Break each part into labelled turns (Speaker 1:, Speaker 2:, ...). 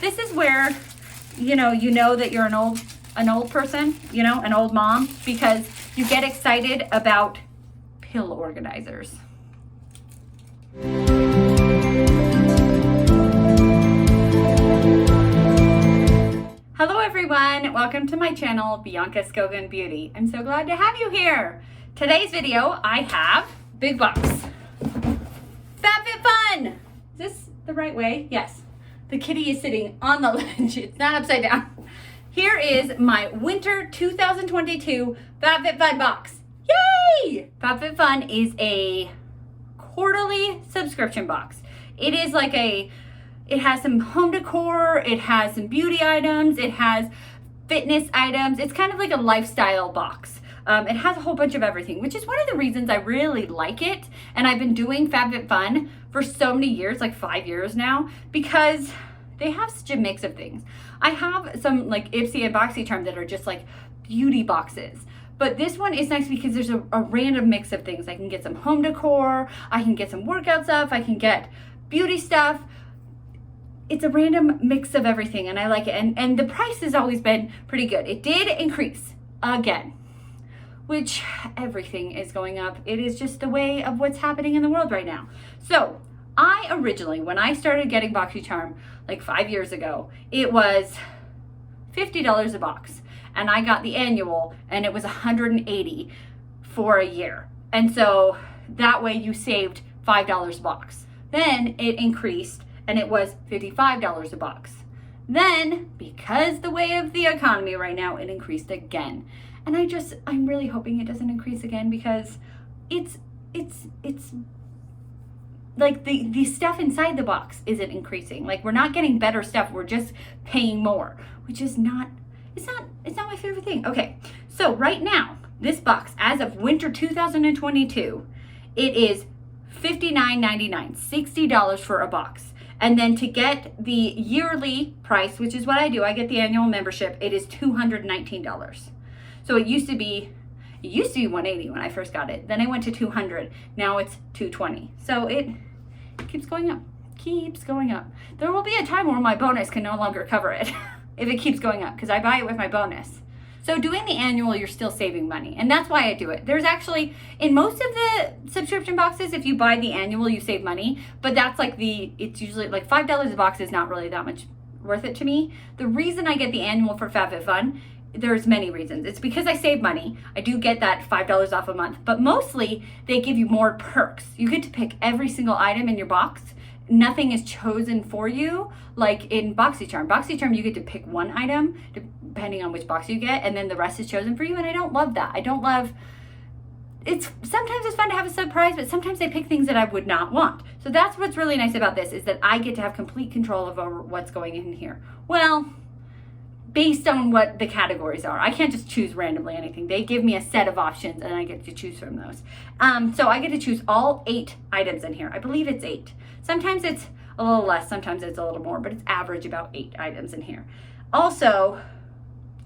Speaker 1: This is where, you know that you're an old person, an old mom, because you get excited about pill organizers. Hello everyone, welcome to my channel, Bianca Skogan Beauty. I'm so glad to have you here. Today's video, I have big box. FabFitFun! Is this the right way? Yes. The kitty is sitting on the ledge. It's not upside down. Here is my winter 2022 FabFitFun box. Yay! FabFitFun is a quarterly subscription box. It is like it has some home decor, it has some beauty items, it has fitness items. It's kind of like a lifestyle box. It has a whole bunch of everything, which is one of the reasons I really like it. And I've been doing FabFitFun for so many years, like 5 years now, because they have such a mix of things. I have some like Ipsy and BoxyCharm that are just like beauty boxes. But this one is nice because there's a random mix of things. I can get some home decor, I can get some workout stuff, I can get beauty stuff. It's a random mix of everything and I like it. And the price has always been pretty good. It did increase again, which everything is going up. It is just the way of what's happening in the world right now. So I originally, when I started getting BoxyCharm like 5 years ago, it was $50 a box. And I got the annual and it was $180 for a year. And so that way you saved $5 a box. Then it increased and it was $55 a box. Then, because the way of the economy right now, it increased again. And I'm really hoping it doesn't increase again because it's like the stuff inside the box isn't increasing. Like we're not getting better stuff, we're just paying more, which is not, it's not my favorite thing. Okay, so right now, this box, as of winter 2022, it is $59.99, $60 for a box. And then to get the yearly price, which is what I do, I get the annual membership, it is $219. So it used to be $180 when I first got it. Then I went to $200. Now it's $220. So it keeps going up, keeps going up. There will be a time where my bonus can no longer cover it if it keeps going up because I buy it with my bonus. So doing the annual, you're still saving money. And that's why I do it. There's actually, in most of the subscription boxes, if you buy the annual, you save money. But that's like it's usually like $5 a box is not really that much worth it to me. The reason I get the annual for FabFitFun, there's many reasons. It's because I save money. I do get that $5 off a month. But mostly, they give you more perks. You get to pick every single item in your box. Nothing is chosen for you, like in BoxyCharm. BoxyCharm, you get to pick one item depending on which box you get, and then the rest is chosen for you, and I don't love that. Sometimes it's fun to have a surprise, but sometimes they pick things that I would not want. So that's what's really nice about this, is that I get to have complete control over what's going in here. Well, based on what the categories are. I can't just choose randomly anything. They give me a set of options and I get to choose from those. So I get to choose all 8 items in here. I believe it's 8. Sometimes it's a little less, sometimes it's a little more, but it's average about 8 items in here. Also,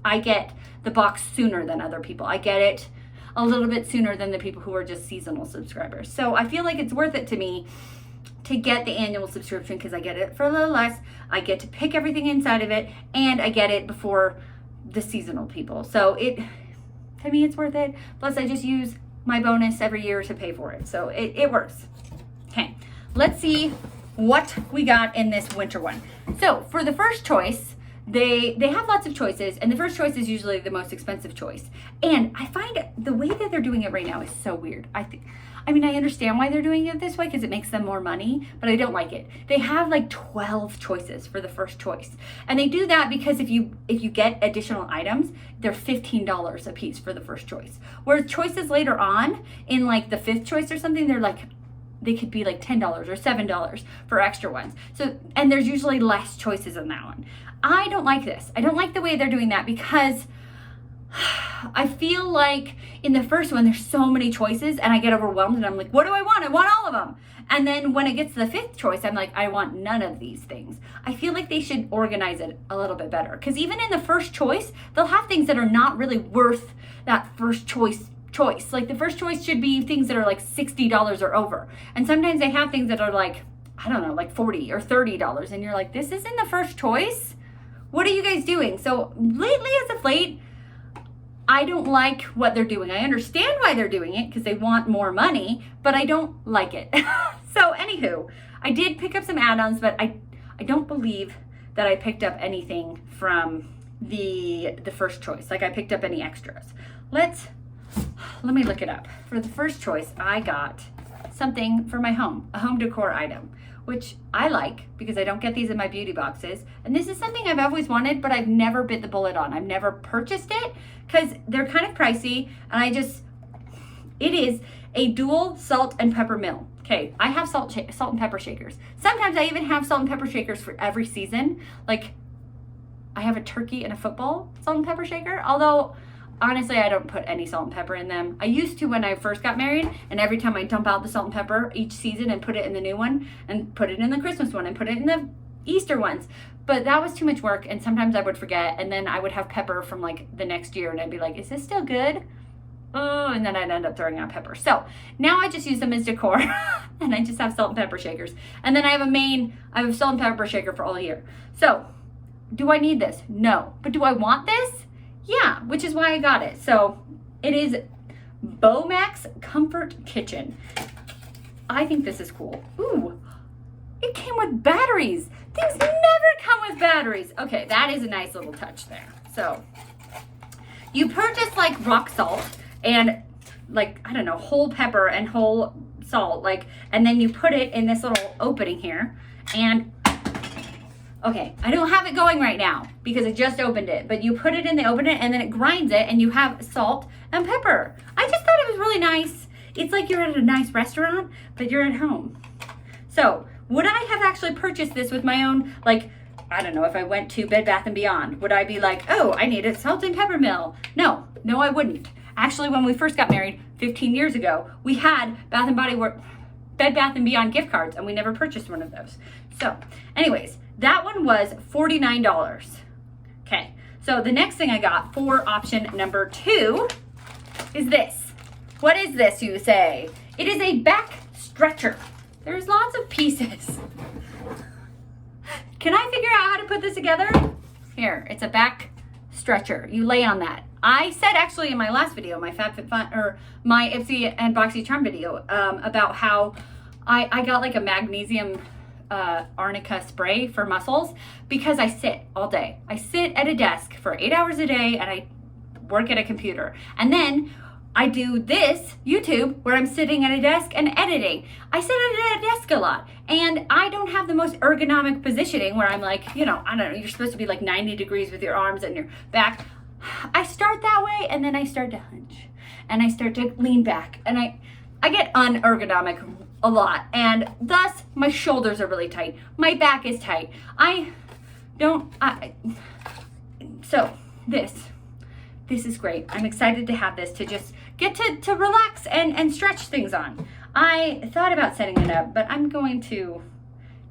Speaker 1: I get the box sooner than other people. I get it a little bit sooner than the people who are just seasonal subscribers. So I feel like it's worth it to me to get the annual subscription because I get it for a little less. I get to pick everything inside of it and I get it before the seasonal people. So to me, it's worth it. Plus I just use my bonus every year to pay for it. So it works. Okay, let's see what we got in this winter one. So for the first choice, they have lots of choices, and the first choice is usually the most expensive choice. And I find the way that they're doing it right now is so weird. I understand why they're doing it this way because it makes them more money, but I don't like it. They have like 12 choices for the first choice. And they do that because if you get additional items, they're $15 a piece for the first choice. Whereas choices later on, in like the 5th choice or something, they could be like $10 or $7 for extra ones. So, and there's usually less choices in that one. I don't like this. I don't like the way they're doing that because I feel like in the first one, there's so many choices and I get overwhelmed and I'm like, what do I want? I want all of them. And then when it gets to the 5th choice, I'm like, I want none of these things. I feel like they should organize it a little bit better because even in the first choice, they'll have things that are not really worth that first choice. Like the first choice should be things that are like $60 or over. And sometimes they have things that are like I don't know, like $40 or $30. And you're like, this isn't the first choice? What are you guys doing? So lately, as of late, I don't like what they're doing. I understand why they're doing it because they want more money, but I don't like it. So anywho, I did pick up some add-ons, but I don't believe that I picked up anything from the first choice. Like I picked up any extras. Let me look it up. For the first choice, I got something for my home, a home decor item, which I like because I don't get these in my beauty boxes. And this is something I've always wanted, but I've never bit the bullet on. I've never purchased it because they're kind of pricey, and it is a dual salt and pepper mill. Okay, I have salt and pepper shakers. Sometimes I even have salt and pepper shakers for every season. Like I have a turkey and a football salt and pepper shaker, although honestly, I don't put any salt and pepper in them. I used to when I first got married, and every time I dump out the salt and pepper each season and put it in the new one, and put it in the Christmas one, and put it in the Easter ones. But that was too much work, and sometimes I would forget, and then I would have pepper from like the next year, and I'd be like, is this still good? Oh, and then I'd end up throwing out pepper. So now I just use them as decor, and I just have salt and pepper shakers. And then I have a salt and pepper shaker for all year. So do I need this? No. But do I want this? Yeah, which is why I got it. So it is Beau Comfort Kitchen. I think this is cool. Ooh, it came with batteries. Things never come with batteries. Okay, that is a nice little touch there. So you purchase like rock salt and like, I don't know, whole pepper and whole salt, like, and then you put it in this little opening here. And okay, I don't have it going right now because I just opened it, but you put it in the opener and then it grinds it and you have salt and pepper. I just thought it was really nice. It's like you're at a nice restaurant, but you're at home. So would I have actually purchased this with my own, like, I don't know, if I went to Bed Bath & Beyond, would I be like, oh, I need a salt and pepper mill? No, I wouldn't. Actually, when we first got married 15 years ago, we had Bed Bath & Beyond gift cards, and we never purchased one of those. So anyways, that one was $49. Okay, so the next thing I got for option number 2 is this. What is this, you say? It is a back stretcher. There's lots of pieces. Can I figure out how to put this together? Here, it's a back stretcher. You lay on that. I said actually in my last video, my FabFitFun, or my Ipsy and Boxy Charm video, about how I got like a magnesium arnica spray for muscles because I sit all day. I sit at a desk for 8 hours a day and I work at a computer. And then I do this YouTube where I'm sitting at a desk and editing. I sit at a desk a lot and I don't have the most ergonomic positioning where I'm like, you know, I don't know, you're supposed to be like 90 degrees with your arms and your back. I start that way and then I start to hunch and I start to lean back and I get unergonomic a lot, and thus my shoulders are really tight. My back is tight. So this is great. I'm excited to have this to just get to relax and stretch things on. I thought about setting it up, but I'm going to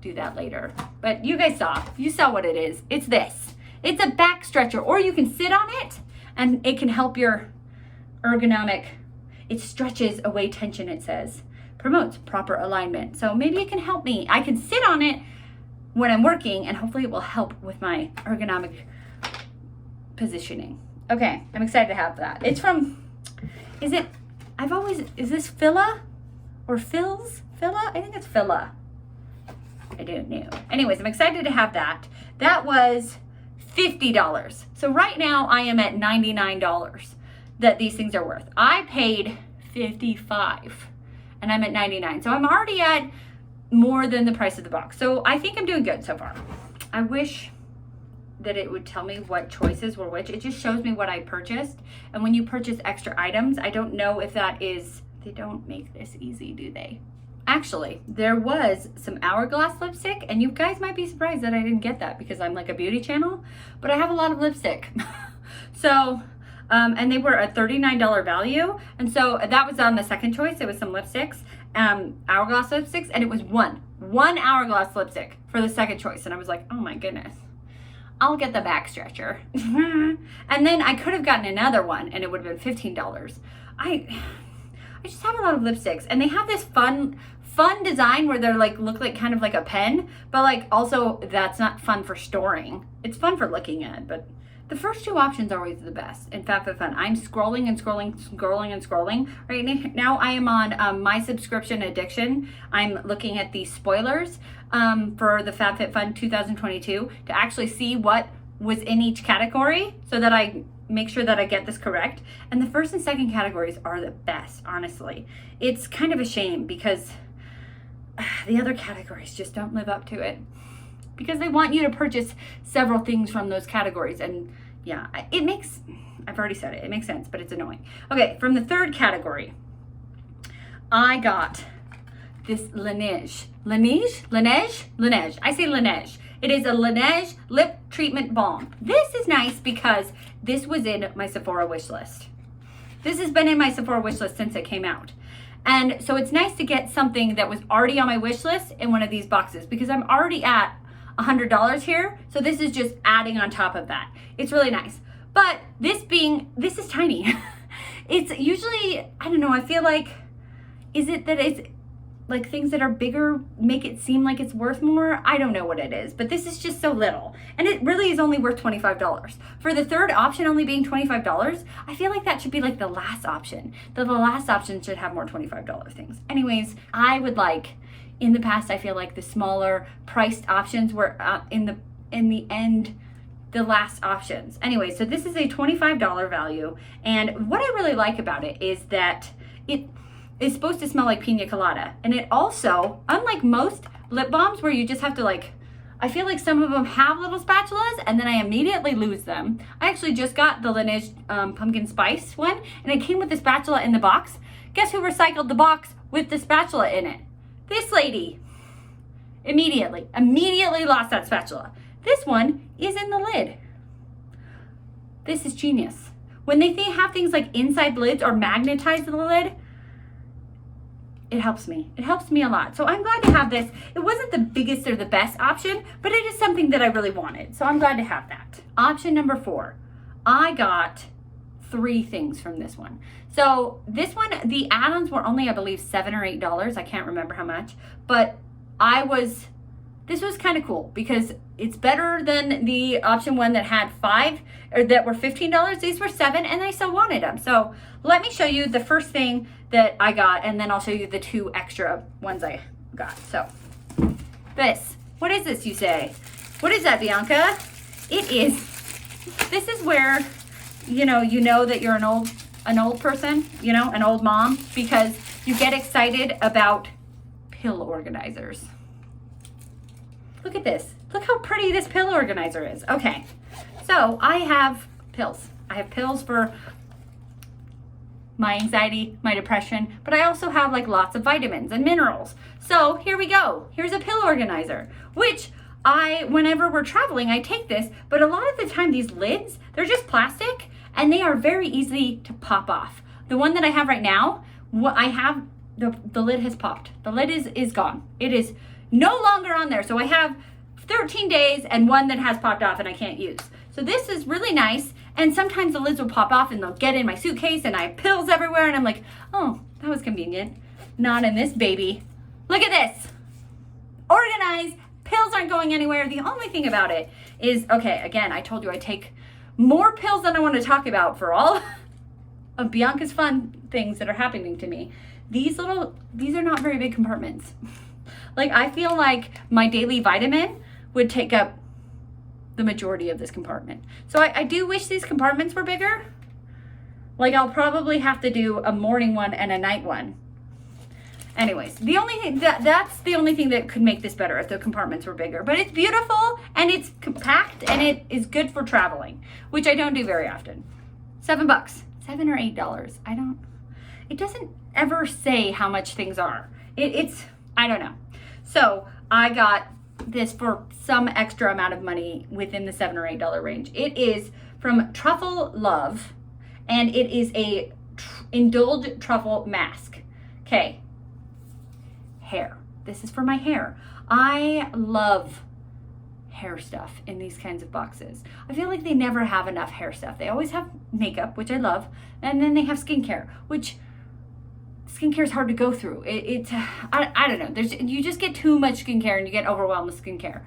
Speaker 1: do that later. But you guys saw what it is. It's this. It's a back stretcher, or you can sit on it and it can help your ergonomic. It stretches away tension, it says. Promotes proper alignment. So maybe it can help me. I can sit on it when I'm working and hopefully it will help with my ergonomic positioning. Okay, I'm excited to have that. It's from, is this FILA or FILS? FILA? I think it's FILA. I don't know. Anyways, I'm excited to have that. That was $50. So right now I am at $99 that these things are worth. I paid $55 and I'm at $99. So I'm already at more than the price of the box. So I think I'm doing good so far. I wish that it would tell me what choices were which. It just shows me what I purchased. And when you purchase extra items, I don't know if that is, they don't make this easy, do they? Actually, there was some Hourglass lipstick, and you guys might be surprised that I didn't get that because I'm like a beauty channel, but I have a lot of lipstick. So, and they were a $39 value. And so that was on the second choice. It was some lipsticks, Hourglass lipsticks, and it was one Hourglass lipstick for the second choice. And I was like, oh my goodness, I'll get the back stretcher. And then I could have gotten another one and it would have been $15. I just have a lot of lipsticks, and they have this fun fun design where they're like, look like kind of like a pen, but like also that's not fun for storing. It's fun for looking at, but the first two options are always the best in FabFitFun. I'm scrolling and scrolling, scrolling and scrolling. Right now I am on my subscription addiction. I'm looking at the spoilers for the FabFitFun 2022 to actually see what was in each category so that I make sure that I get this correct. And the first and second categories are the best, honestly. It's kind of a shame because the other categories just don't live up to it, because they want you to purchase several things from those categories. And yeah, it makes, I've already said it makes sense, but it's annoying. Okay, from the third category, I got this Lineage. Lineage? I say Lineage. It is a Lineage lip treatment balm. This is nice because this was in my Sephora wish list. This has been in my Sephora wish list since it came out. And so it's nice to get something that was already on my wish list in one of these boxes, because I'm already at $100 here. So this is just adding on top of that. It's really nice. But this is tiny. It's usually, I don't know, I feel like, is it that it's like things that are bigger make it seem like it's worth more? I don't know what it is, but this is just so little. And it really is only worth $25. For the third option only being $25, I feel like that should be like the last option. The last option should have more $25 things. Anyways, I would like, in the past, I feel like the smaller priced options were in the end, the last options. Anyway, so this is a $25 value. And what I really like about it is that it is supposed to smell like pina colada. And it also, unlike most lip balms where you just have to like, I feel like some of them have little spatulas and then I immediately lose them. I actually just got the Lineage pumpkin spice one, and it came with the spatula in the box. Guess who recycled the box with the spatula in it? This lady. Immediately lost that spatula. This one is in the lid. This is genius. When they have things like inside lids or magnetized to the lid, it helps me. It helps me a lot. So I'm glad to have this. It wasn't the biggest or the best option, but it is something that I really wanted. So I'm glad to have that. Option number 4. I got 3 things from this one. So this one, the add-ons were only, I believe, $7 or $8. I can't remember how much, but this was kind of cool because it's better than the option 1 that had 5 or that were $15. These were 7 and I still wanted them. So let me show you the first thing that I got, and then I'll show you the 2 extra ones I got. So this, what is this, you say? What is that, Bianca? This is where, you know that you're an old person, an old mom, because you get excited about pill organizers. Look at this. Look how pretty this pill organizer is. Okay, so I have pills. I have pills for my anxiety, my depression, but I also have like lots of vitamins and minerals. So here we go. Here's a pill organizer, which whenever we're traveling, I take this, but a lot of the time these lids, they're just plastic and they are very easy to pop off. The one that I have right now, the lid has popped. The lid is gone. It is no longer on there. So I have 13 days and one that has popped off and I can't use. So this is really nice. And sometimes the lids will pop off and they'll get in my suitcase and I have pills everywhere and I'm like, oh, that was convenient. Not in this baby. Look at this. Organized. Pills aren't going anywhere. The only thing about it is, okay, again, I told you I take more pills than I want to talk about for all of Bianca's fun things that are happening to me. These are not very big compartments. Like, I feel like my daily vitamin would take up the majority of this compartment. So I do wish these compartments were bigger. Like, I'll probably have to do a morning one and a night one. Anyways, the only thing that's the only thing that could make this better if the compartments were bigger. But it's beautiful and it's compact and it is good for traveling, which I don't do very often. $7, $7 or $8. It doesn't ever say how much things are. I don't know. So I got this for some extra amount of money within the $7 or $8 range. It is from TruffLuv and it is a Indulge Truffle mask. Okay. Hair. This is for my hair. I love hair stuff in these kinds of boxes. I feel like they never have enough hair stuff. They always have makeup, which I love, and then they have skincare, which skincare is hard to go through. I don't know. You just get too much skincare and you get overwhelmed with skincare.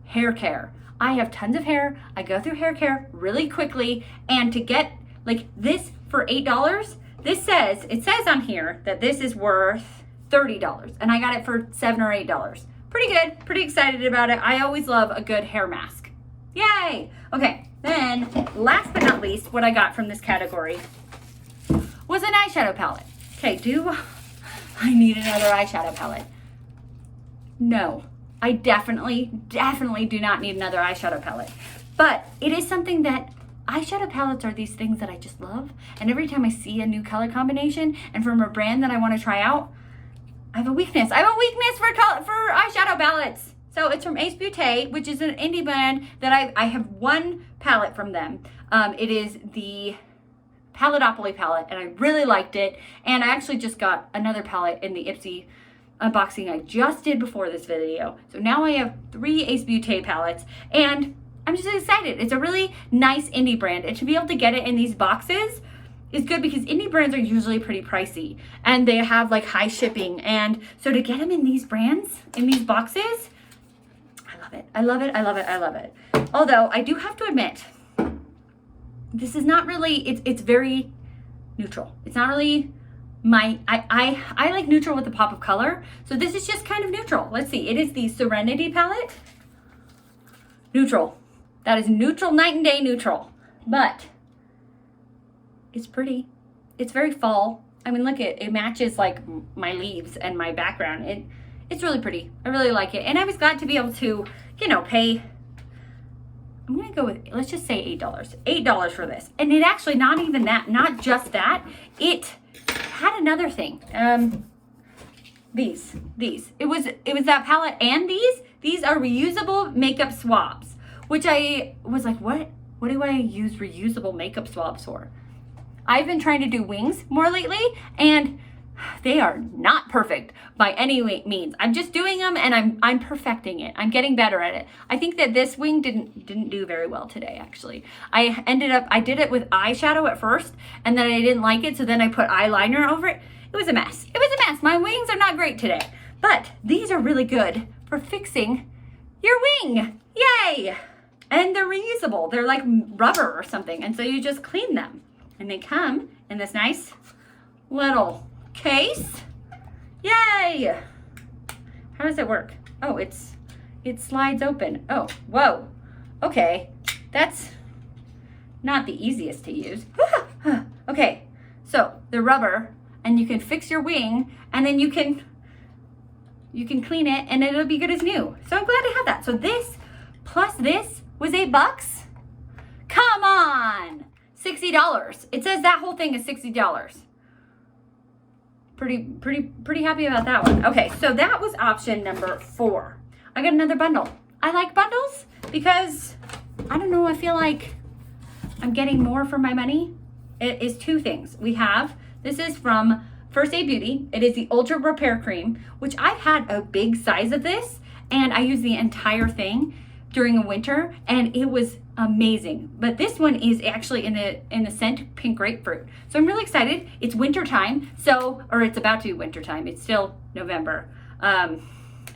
Speaker 1: Hair care. I have tons of hair. I go through hair care really quickly. And to get like this for $8, it says on here that this is worth $30. And I got it for $7 or $8. Pretty good. Pretty excited about it. I always love a good hair mask. Yay. Okay. Then last but not least, what I got from this category was an eyeshadow palette. Okay, do I need another eyeshadow palette? No, I definitely do not need another eyeshadow palette. But it is something that eyeshadow palettes are these things that I just love. And every time I see a new color combination and from a brand that I want to try out, I have a weakness. I have a weakness for eyeshadow palettes. So it's from Beauté, which is an indie brand that I have one palette from them. It is the Paletopoly palette, and I really liked it. And I actually just got another palette in the Ipsy unboxing I just did before this video. So now I have 3 Beauté palettes, and I'm just excited. It's a really nice indie brand, and to be able to get it in these boxes is good because indie brands are usually pretty pricey, and they have like high shipping. And so to get them in these brands, in these boxes, I love it. I love it. I love it. I love it. Although I do have to admit, this is not really, it's very neutral. It's not really I like neutral with a pop of color. So this is just kind of neutral. Let's see. It is the Serenity palette. Neutral. That is neutral, night and day neutral. But it's pretty. It's very fall. I mean, look, it matches like my leaves and my background. It's really pretty. I really like it. And I was glad to be able to, you know, pay, I'm going to go with, let's just say $8. $8 for this. And it actually, not even that, not just that, it had another thing. These. It was that palette and these are reusable makeup swabs, which I was like, what do I use reusable makeup swabs for? I've been trying to do wings more lately, and they are not perfect by any means. I'm just doing them, and I'm perfecting it. I'm getting better at it. I think that this wing didn't do very well today, actually. I did it with eyeshadow at first, and then I didn't like it, so then I put eyeliner over it. It was a mess. It was a mess. My wings are not great today, but these are really good for fixing your wing. Yay! And they're reusable. They're like rubber or something, and so you just clean them. And they come in this nice little case. Yay! How does it work? Oh, it slides open. Oh, whoa. Okay, that's not the easiest to use. Okay, so the rubber, and you can fix your wing, and then you can clean it, and it'll be good as new. So I'm glad to have that. So this plus this was $8. Come on! $60. It says that whole thing is $60. Pretty happy about that one. Okay, so that was option number 4. I got another bundle. I like bundles because, I don't know, I feel like I'm getting more for my money. It is 2 things. This is from First Aid Beauty. It is the Ultra Repair Cream, which I've had a big size of this, and I used the entire thing during a winter, and it was amazing. But this one is actually in the scent pink grapefruit. So I'm really excited. It's winter time, or it's about to be winter time. It's still November. I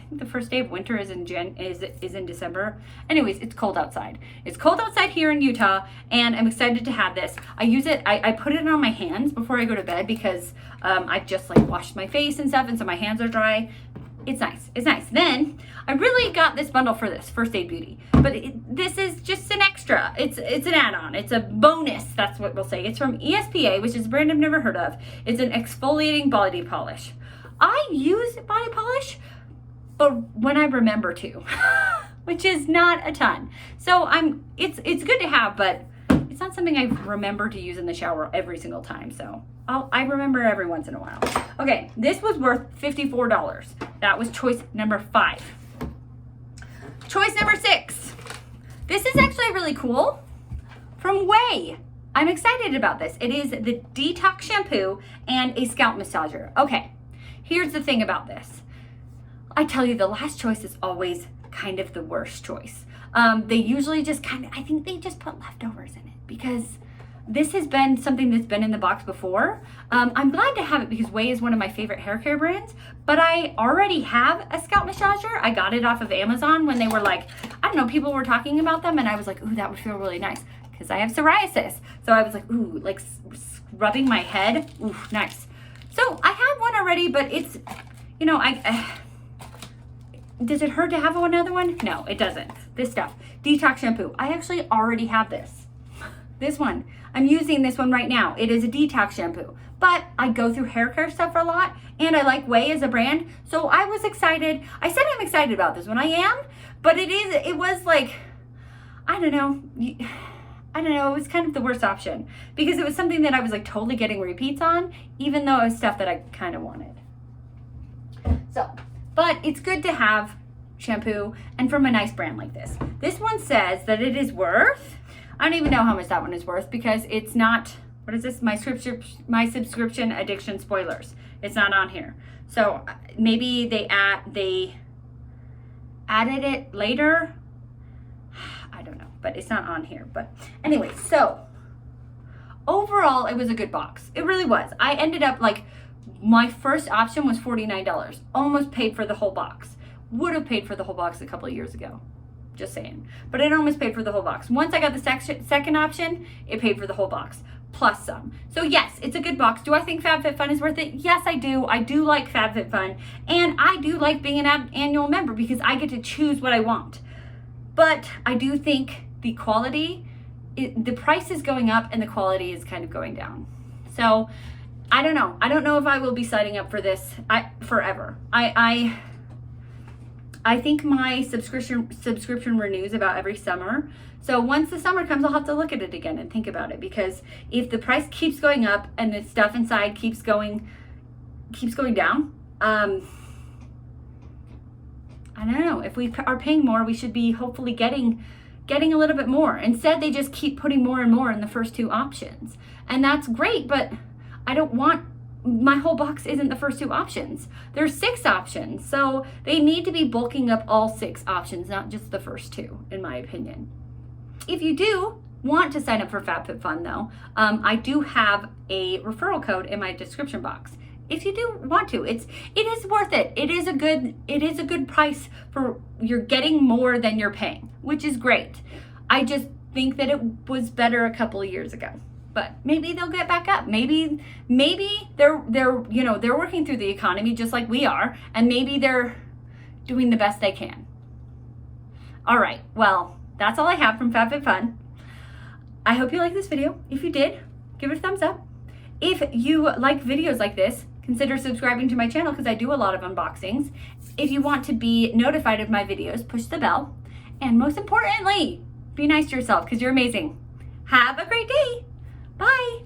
Speaker 1: think the first day of winter is in December. Anyways, it's cold outside. It's cold outside here in Utah, and I'm excited to have this. I use it, I put it on my hands before I go to bed because I've just like washed my face and stuff, and so my hands are dry. It's nice. It's nice. Then I really got this bundle for this First Aid Beauty, but this is just an extra. It's an add-on. It's a bonus. That's what we'll say. It's from ESPA, which is a brand I've never heard of. It's an exfoliating body polish. I use body polish, but when I remember to, which is not a ton. So it's good to have, but it's not something I remember to use in the shower every single time. So I remember every once in a while. Okay, this was worth $54. That was choice number 5. Choice number 6. This is actually really cool. From OUAI. I'm excited about this. It is the Detox Shampoo and a scalp massager. Okay, here's the thing about this. I tell you, the last choice is always kind of the worst choice. They usually just I think they just put leftovers in it because this has been something that's been in the box before. I'm glad to have it because OUAI is one of my favorite hair care brands, but I already have a scalp massager. I got it off of Amazon when they were like, I don't know, people were talking about them and I was like, ooh, that would feel really nice because I have psoriasis. So I was like, ooh, like rubbing my head, ooh, nice. So I had one already, but it's, you know, does it hurt to have another one? No, it doesn't. This stuff, Detox Shampoo. I actually already have this. This one. I'm using this one right now. It is a detox shampoo, but I go through hair care stuff a lot and I like OUAI as a brand. So I was excited. I said I'm excited about this one. I am, but it was like, I don't know. It was kind of the worst option because it was something that I was like totally getting repeats on, even though it was stuff that I kind of wanted. So, but it's good to have shampoo and from a nice brand like this. This one says that it is worth, I don't even know how much that one is worth because it's not, what is this? My subscription addiction spoilers. It's not on here. So maybe they added it later. I don't know, but it's not on here. But anyway, so overall, it was a good box. It really was. I ended up like, my first option was $49. Almost paid for the whole box. Would have paid for the whole box a couple of years ago. Just saying. But it almost paid for the whole box. Once I got the second option, it paid for the whole box. Plus some. So yes, it's a good box. Do I think FabFitFun is worth it? Yes, I do. I do like FabFitFun. And I do like being an annual member because I get to choose what I want. But I do think the quality, the price is going up and the quality is kind of going down. So I don't know. I don't know if I will be signing up for this forever. I think my subscription renews about every summer. So once the summer comes, I'll have to look at it again and think about it because if the price keeps going up and the stuff inside keeps going down, I don't know. If we are paying more, we should be hopefully getting a little bit more. Instead, they just keep putting more and more in the first two options. And that's great, but I don't want, my whole box isn't the first two options. There's 6 options. So they need to be bulking up all 6 options, not just the first 2, in my opinion. If you do want to sign up for FabFitFun though, I do have a referral code in my description box. If you do want to, it is worth it. It is a good price for, you're getting more than you're paying, which is great. I just think that it was better a couple of years ago. But maybe they'll get back up. Maybe they're working through the economy just like we are, and maybe they're doing the best they can. All right, well, that's all I have from FabFitFun. I hope you liked this video. If you did, give it a thumbs up. If you like videos like this, consider subscribing to my channel because I do a lot of unboxings. If you want to be notified of my videos, push the bell. And most importantly, be nice to yourself because you're amazing. Have a great day. Bye.